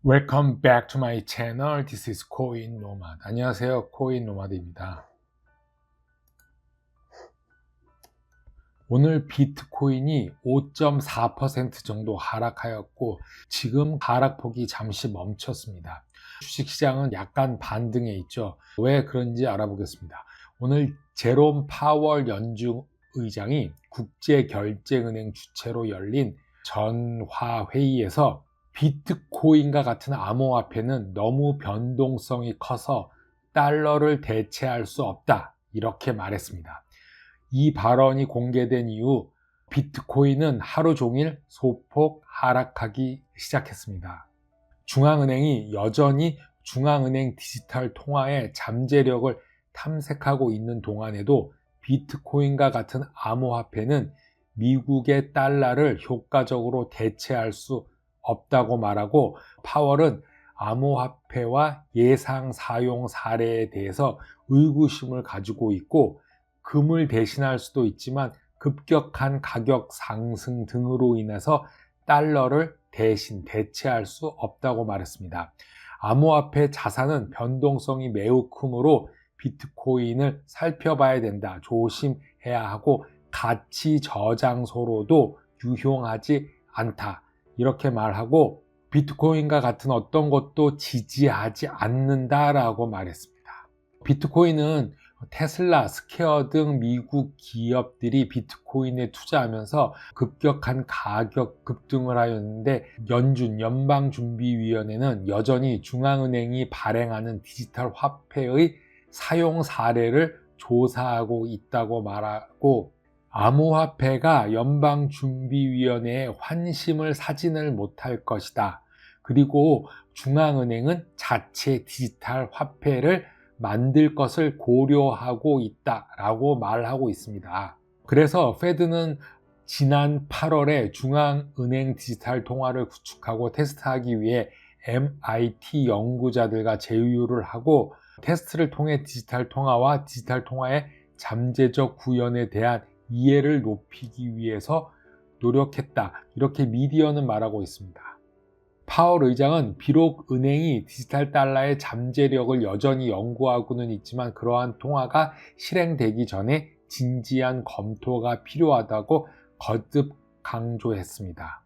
Welcome back to my channel. This is 코인 노마드. 안녕하세요. 코인 노마드입니다. 오늘 비트코인이 5.4% 정도 하락하였고 지금 하락폭이 잠시 멈췄습니다. 주식시장은 약간 반등해 있죠. 왜 그런지 알아보겠습니다. 오늘 제롬 파월 연준 의장이 국제결제은행 주최로 열린 전화회의에서 비트코인과 같은 암호화폐는 너무 변동성이 커서 달러를 대체할 수 없다, 이렇게 말했습니다. 이 발언이 공개된 이후 비트코인은 하루 종일 소폭 하락하기 시작했습니다. 중앙은행이 여전히 중앙은행 디지털 통화의 잠재력을 탐색하고 있는 동안에도 비트코인과 같은 암호화폐는 미국의 달러를 효과적으로 대체할 수 없다고 말하고, 파월은 암호화폐와 예상 사용 사례에 대해서 의구심을 가지고 있고, 금을 대신할 수도 있지만 급격한 가격 상승 등으로 인해서 달러를 대신 대체할 수 없다고 말했습니다. 암호화폐 자산은 변동성이 매우 크므로 비트코인을 살펴봐야 된다, 조심해야 하고 가치 저장소로도 유용하지 않다, 이렇게 말하고 비트코인과 같은 어떤 것도 지지하지 않는다라고 말했습니다. 비트코인은 테슬라, 스퀘어 등 미국 기업들이 비트코인에 투자하면서 급격한 가격 급등을 하였는데, 연방준비위원회는 여전히 중앙은행이 발행하는 디지털 화폐의 사용 사례를 조사하고 있다고 말하고, 암호화폐가 연방준비위원회의 환심을 사지는 못할 것이다. 그리고 중앙은행은 자체 디지털 화폐를 만들 것을 고려하고 있다라고 말하고 있습니다. 그래서 페드는 지난 8월에 중앙은행 디지털 통화를 구축하고 테스트하기 위해 MIT 연구자들과 제휴를 하고, 테스트를 통해 디지털 통화와 디지털 통화의 잠재적 구현에 대한 이해를 높이기 위해서 노력했다, 이렇게 미디어는 말하고 있습니다. 파월 의장은 비록 은행이 디지털 달러의 잠재력을 여전히 연구하고는 있지만 그러한 통화가 실행되기 전에 진지한 검토가 필요하다고 거듭 강조했습니다.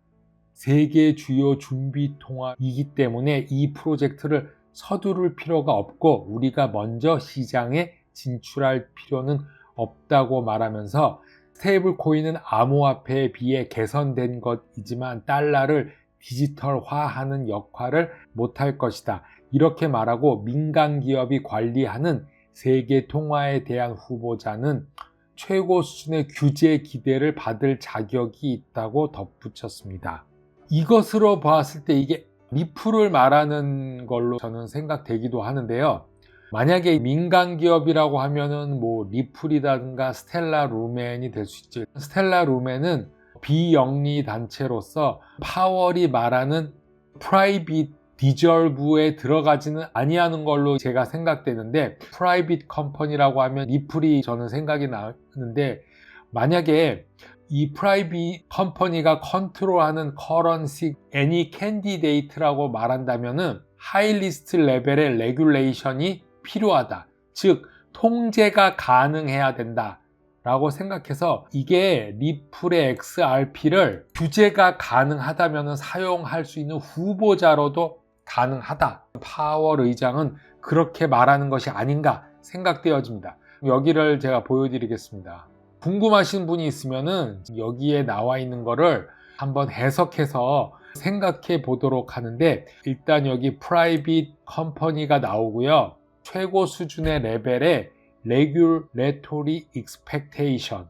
세계 주요 준비 통화이기 때문에 이 프로젝트를 서두를 필요가 없고 우리가 먼저 시장에 진출할 필요는 없다고 말하면서, 스테이블 코인은 암호화폐에 비해 개선된 것이지만 달러를 디지털화하는 역할을 못할 것이다, 이렇게 말하고, 민간 기업이 관리하는 세계 통화에 대한 후보자는 최고 수준의 규제 기대를 받을 자격이 있다고 덧붙였습니다. 이것으로 봤을 때 이게 리플을 말하는 걸로 저는 생각되기도 하는데요. 만약에 민간 기업이라고 하면은 리플이라든가 스텔라 루멘이 될 수 있죠. 스텔라 루멘은 비영리 단체로서 파월이 말하는 프라이빗 리저브에 들어가지는 아니하는 걸로 제가 생각되는데, 프라이빗 컴퍼니라고 하면 리플이 저는 생각이 나는데, 만약에 이 프라이빗 컴퍼니가 컨트롤하는 커런시 애니 캔디데이트라고 말한다면은 하이리스트 레벨의 레귤레이션이 필요하다, 즉 통제가 가능해야 된다 라고 생각해서, 이게 리플의 XRP를 규제가 가능하다면 사용할 수 있는 후보자로도 가능하다, 파월 의장은 그렇게 말하는 것이 아닌가 생각되어집니다. 여기를 제가 보여드리겠습니다. 궁금하신 분이 있으면은 여기에 나와 있는 거를 한번 해석해서 생각해 보도록 하는데, 일단 여기 프라이빗 컴퍼니가 나오고요. 최고 수준의 레벨의 Regulatory Expectation,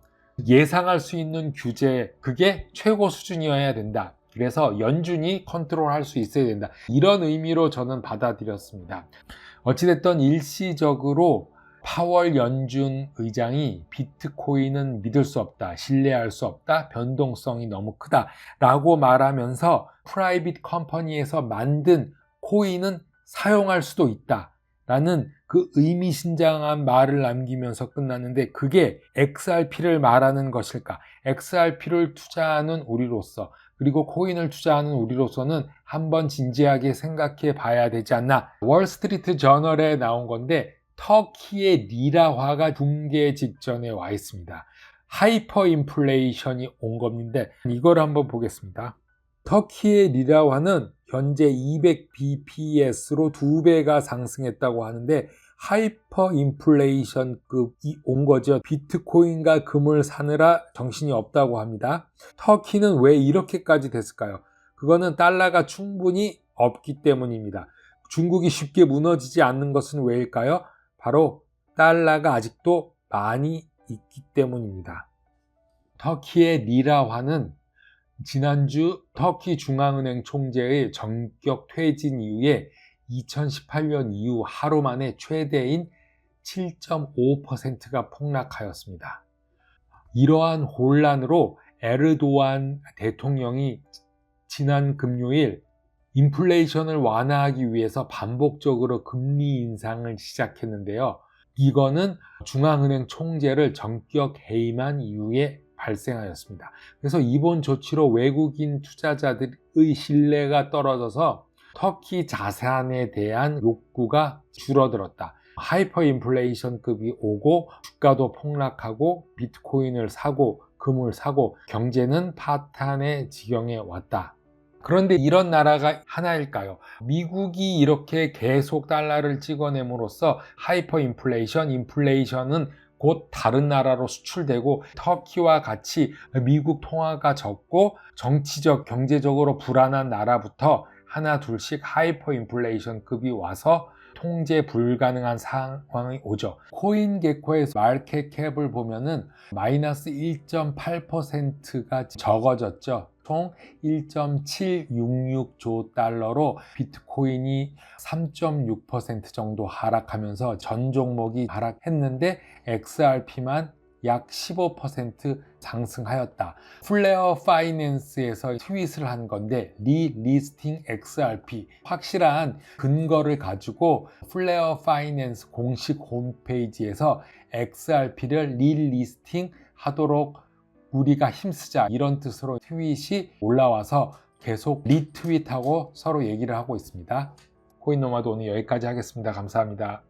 예상할 수 있는 규제, 그게 최고 수준이어야 된다. 그래서 연준이 컨트롤할 수 있어야 된다, 이런 의미로 저는 받아들였습니다. 어찌됐든 일시적으로 파월 연준 의장이 비트코인은 믿을 수 없다, 신뢰할 수 없다, 변동성이 너무 크다 라고 말하면서 프라이빗 컴퍼니에서 만든 코인은 사용할 수도 있다 라는 그 의미심장한 말을 남기면서 끝났는데, 그게 XRP를 말하는 것일까? XRP를 투자하는 우리로서 그리고 코인을 투자하는 우리로서는 한번 진지하게 생각해 봐야 되지 않나. 월스트리트 저널에 나온 건데 터키의 리라화가 붕괴 직전에 와 있습니다. 하이퍼 인플레이션이 온 겁니다. 이걸 한번 보겠습니다. 터키의 리라화는 현재 200bps로 2배가 상승했다고 하는데 하이퍼 인플레이션급이 온 거죠. 비트코인과 금을 사느라 정신이 없다고 합니다. 터키는 왜 이렇게까지 됐을까요? 그거는 달러가 충분히 없기 때문입니다. 중국이 쉽게 무너지지 않는 것은 왜일까요? 바로 달러가 아직도 많이 있기 때문입니다. 터키의 리라화는 지난주 터키 중앙은행 총재의 전격 퇴진 이후에 2018년 이후 하루 만에 최대인 7.5%가 폭락하였습니다. 이러한 혼란으로 에르도안 대통령이 지난 금요일 인플레이션을 완화하기 위해서 반복적으로 금리 인상을 시작했는데요. 이거는 중앙은행 총재를 전격 해임한 이후에 발생하였습니다. 그래서 이번 조치로 외국인 투자자들의 신뢰가 떨어져서 터키 자산에 대한 욕구가 줄어들었다. 하이퍼 인플레이션급이 오고 주가도 폭락하고 비트코인을 사고 금을 사고 경제는 파탄의 지경에 왔다. 그런데 이런 나라가 하나일까요? 미국이 이렇게 계속 달러를 찍어냄으로써 하이퍼 인플레이션은 곧 다른 나라로 수출되고 터키와 같이 미국 통화가 적고 정치적, 경제적으로 불안한 나라부터 하나 둘씩 하이퍼 인플레이션급이 와서 통제 불가능한 상황이 오죠. 코인게코의 마켓캡을 보면은 마이너스 1.8%가 적어졌죠. 총 1.766조 달러로 비트코인이 3.6% 정도 하락하면서 전 종목이 하락했는데 XRP만 약 15% 상승하였다. 플레어 파이낸스에서 트윗을 한 건데 리리스팅 XRP 확실한 근거를 가지고 플레어 파이낸스 공식 홈페이지에서 XRP를 리리스팅 하도록 우리가 힘쓰자 이런 뜻으로 트윗이 올라와서 계속 리트윗하고 서로 얘기를 하고 있습니다. 코인노마드 오늘 여기까지 하겠습니다. 감사합니다.